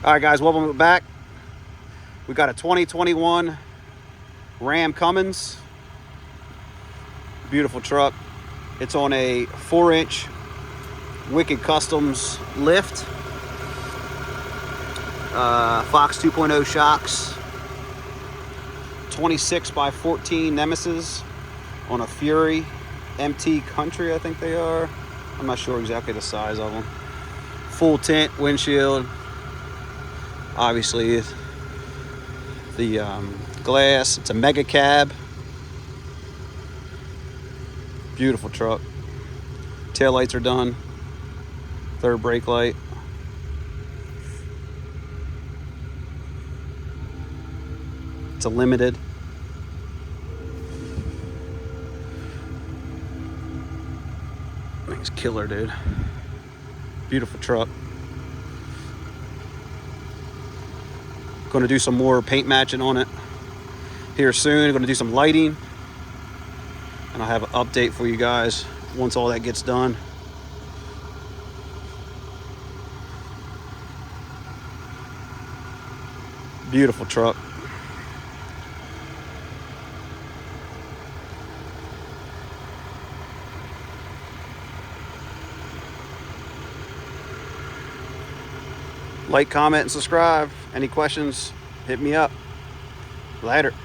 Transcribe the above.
All right, guys, welcome back. We got a 2021 Ram Cummins. Beautiful truck. It's on a 4-inch Wicked Customs lift. Fox 2.0 shocks. 26 by 14 Nemesis on a Fury MT Country, I think they are. I'm not sure exactly the size of them. Full tint windshield. Obviously, the glass. It's a mega cab. Beautiful truck. Tail lights are done. Third brake light. It's a limited. Thing's killer, dude. Beautiful truck. Going to do some more paint matching on it here soon. Going to do some lighting, and I'll have an update for you guys once all that gets done. Beautiful truck. Like, comment, and subscribe. Any questions, hit me up. Later.